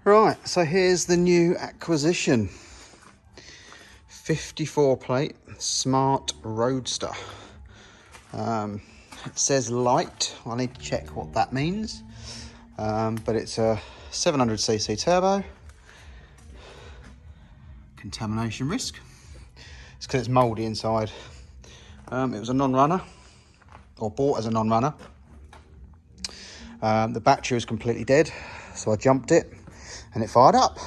Right, so here's the new acquisition. 54 plate Smart Roadster. It says light. I need to check what that means. But it's a 700cc turbo. Contamination risk. It's because it's mouldy inside. It was a non-runner, or bought as a non-runner. The battery was completely dead, so I jumped it and it fired up.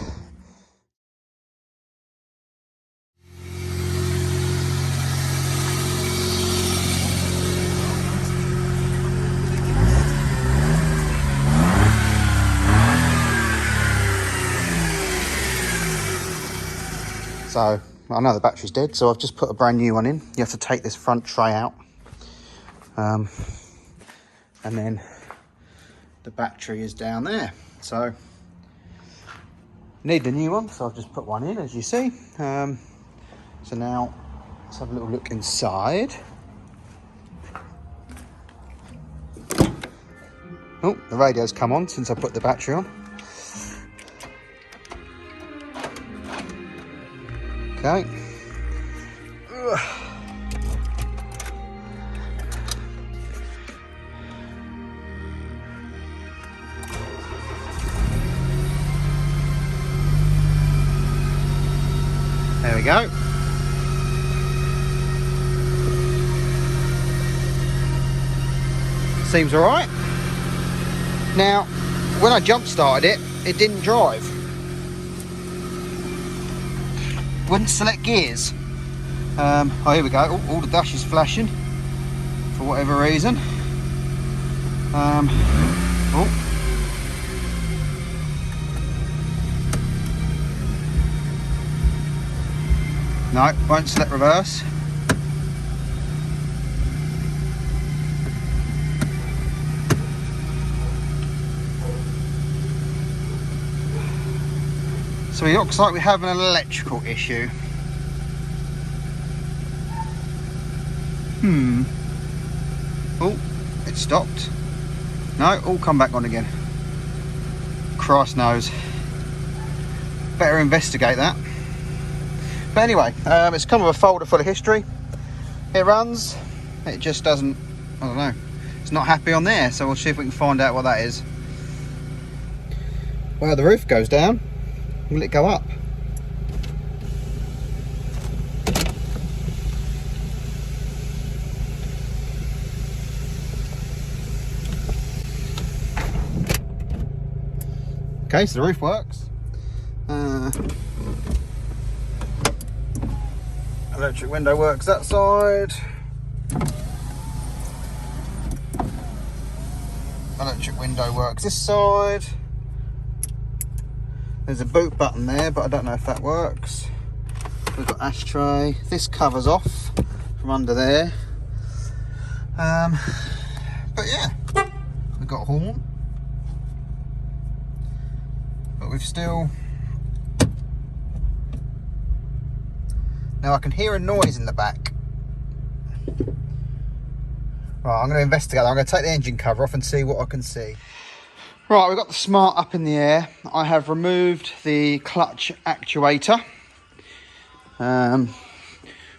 So I know the battery's dead, so I've just put a brand new one in. You have to take this front tray out, and then the battery is down there. So need the new one, so I've just put one in, as you see. So now let's have a little look inside. Oh, the radio's come on since I put the battery on. Okay. There we go. Seems all right. Now, when I jump started it, it didn't drive. Wouldn't select gears. Oh, here we go. Oh, all the dash is flashing for whatever reason. Oh. No, won't select reverse. So it looks like we have an electrical issue. Oh, it stopped. No, all come back on again. Christ knows. Better investigate that. But anyway, it's come with a folder full of history. It runs. It just doesn't, I don't know. It's not happy on there, so we'll see if we can find out what that is. Well, the roof goes down. Will it go up? Okay, so the roof works. Electric window works that side. Electric window works this side. There's a boot button there, but I don't know if that works. We've got ashtray. This covers off from under there. But yeah, we've got a horn. But we've still... Now I can hear a noise in the back. Right, I'm going to investigate that. I'm going to take the engine cover off and see what I can see. Right, we've got the Smart up in the air. I have removed the clutch actuator,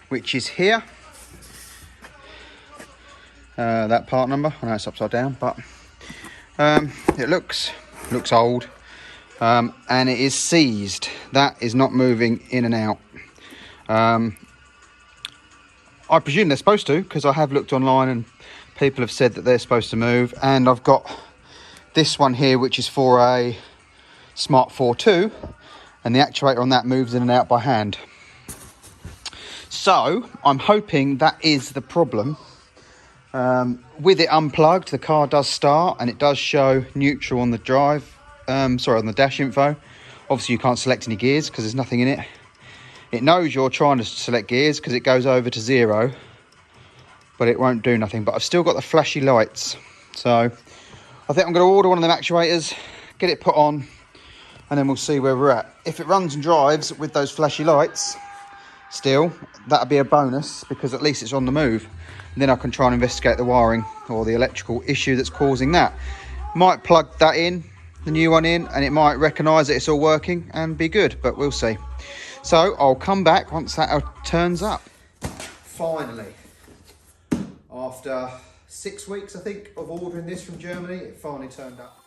which is here. That part number, I know it's upside down, but it looks old, and it is seized. That is not moving in and out. I presume they're supposed to, because I have looked online and people have said that they're supposed to move. And I've got this one here, which is for a Smart 4.2, and the actuator on that moves in and out by hand. So I'm hoping that is the problem. With it unplugged, the car does start and it does show neutral on the drive, on the dash info. Obviously you can't select any gears because there's nothing in it. It knows you're trying to select gears because it goes over to 0, but it won't do nothing. But I've still got the flashy lights. So I think I'm going to order one of them actuators, get it put on, and then we'll see where we're at. If it runs and drives with those flashy lights still, that'd be a bonus because at least it's on the move. And then I can try and investigate the wiring or the electrical issue that's causing that. Might plug that in the new one in, and it might recognise that it's all working and be good, but we'll see. So I'll come back once that turns up. Finally, after 6 weeks, I think, of ordering this from Germany, it finally turned up.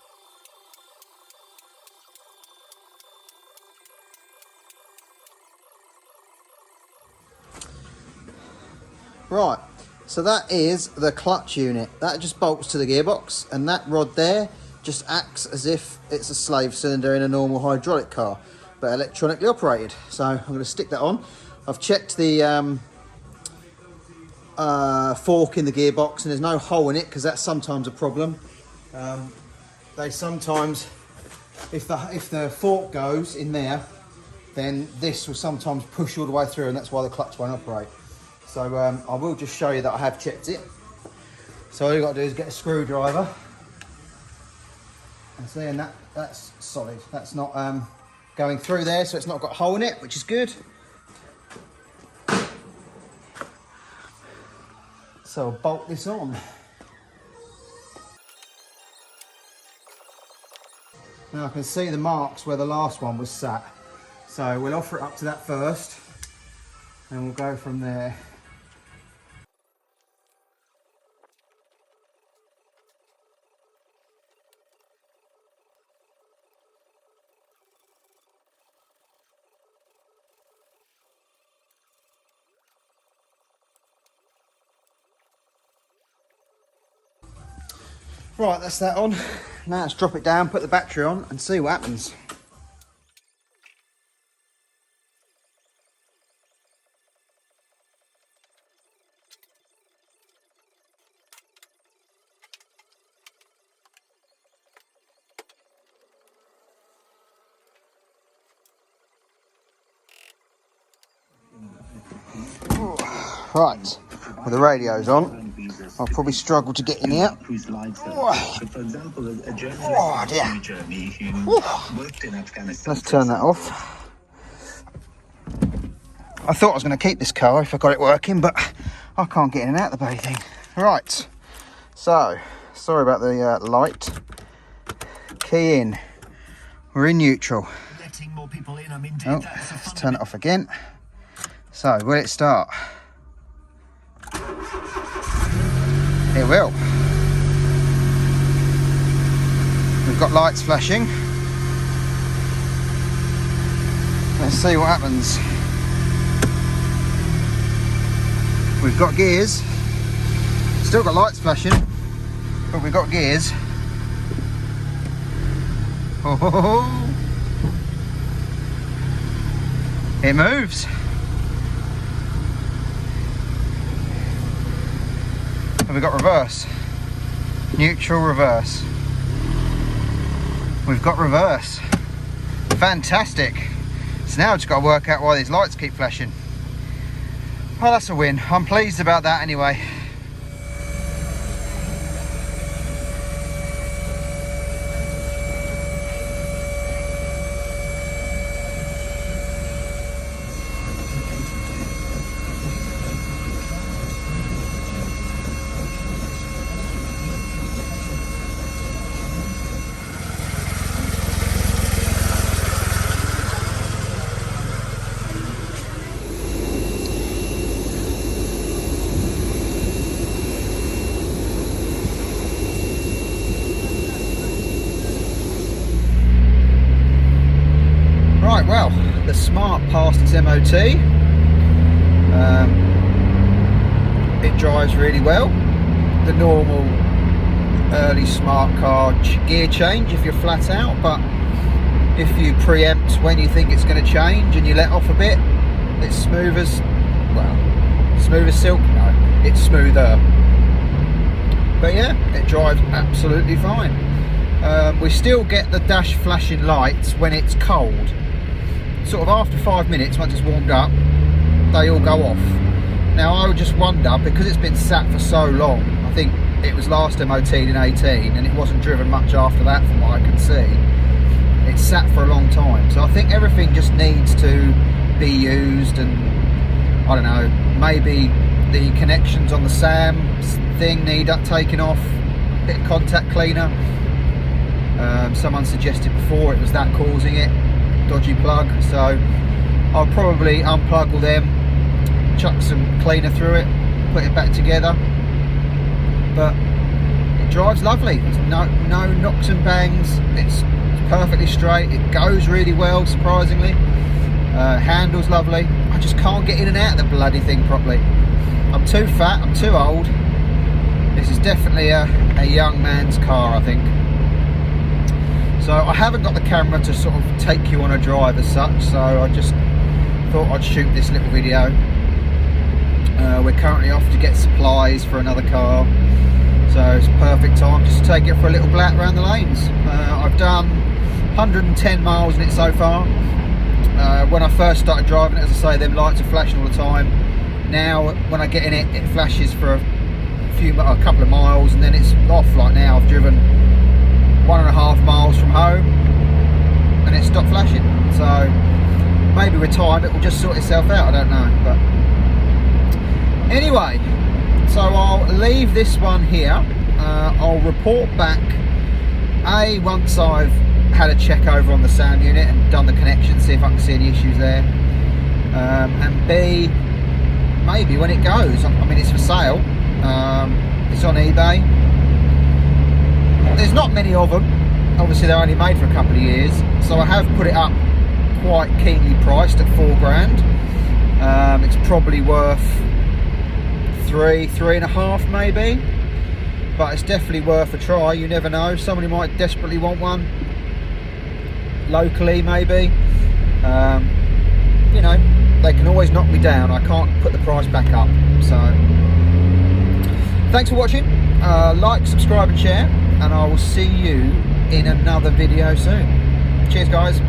Right, so that is the clutch unit. That just bolts to the gearbox, and that rod there just acts as if it's a slave cylinder in a normal hydraulic car, but electronically operated. So I'm going to stick that on. I've checked the fork in the gearbox, and there's no hole in it, because that's sometimes a problem. They sometimes, if the fork goes in there, then this will sometimes push all the way through, and that's why the clutch won't operate. So I will just show you that I have checked it. So all you've got to do is get a screwdriver, and see, and that's solid. That's not going through there, so it's not got a hole in it, which is good. So I'll bolt this on. Now I can see the marks where the last one was sat. So we'll offer it up to that first, and we'll go from there. Right, that's that on. Now let's drop it down, put the battery on, and see what happens. Right, with the radios on, I'll probably struggle to get in here. Oh dear. Let's turn that off. I thought I was going to keep this car if I got it working, but I can't get in and out of the bloody thing. Right, so, sorry about the light. Key in. We're in neutral. Oh, let's turn it off again. So, will it start? It will. We've got lights flashing. Let's see what happens. We've got gears. Still got lights flashing, but we've got gears. Oh, it moves. And we've got reverse. Neutral, reverse. We've got reverse. Fantastic. So now I've just got to work out why these lights keep flashing. Well, that's a win. I'm pleased about that anyway. Right, well, the Smart passed its MOT. It drives really well. The normal early Smart car gear change if you're flat out, but if you preempt when you think it's going to change and you let off a bit, it's smooth as, well, smooth as silk? No, it's smoother. But yeah, it drives absolutely fine. We still get the dash flashing lights when it's cold. Sort of after 5 minutes, once it's warmed up, they all go off. Now I would just wonder, because it's been sat for so long, I think it was last MOT'd in 18 and it wasn't driven much after that from what I can see. It's sat for a long time, so I think everything just needs to be used, and I don't know, maybe the connections on the SAM thing need taking off, a bit of contact cleaner. Someone suggested before it was that causing it, dodgy plug, so I'll probably unplug all them, chuck some cleaner through it, put it back together. But it drives lovely. There's no knocks and bangs. It's perfectly straight. It goes really well, surprisingly. Handles lovely. I just can't get in and out of the bloody thing properly. I'm too fat, I'm too old. This is definitely a young man's car, I think. So I haven't got the camera to sort of take you on a drive as such, so I just thought I'd shoot this little video. We're currently off to get supplies for another car, so it's perfect time just to take it for a little blat around the lanes. I've done 110 miles in it so far. When I first started driving it, as I say, them lights are flashing all the time. Now when I get in it, it flashes for a couple of miles and then it's off. Like now I've driven 1.5 miles from home and it stopped flashing, so maybe with time it will just sort itself out, I don't know. But anyway, so I'll leave this one here. I'll report back once I've had a check over on the sound unit and done the connection, see if I can see any issues there, and B, maybe when it goes. I mean, it's for sale, it's on eBay. There's not many of them, obviously they're only made for a couple of years, so I have put it up quite keenly priced at £4,000. It's probably worth three and a half maybe, but it's definitely worth a try. You never know, somebody might desperately want one locally maybe. You know, they can always knock me down. I can't put the price back up. So thanks for watching. Like, subscribe and share, and I will see you in another video soon. Cheers guys.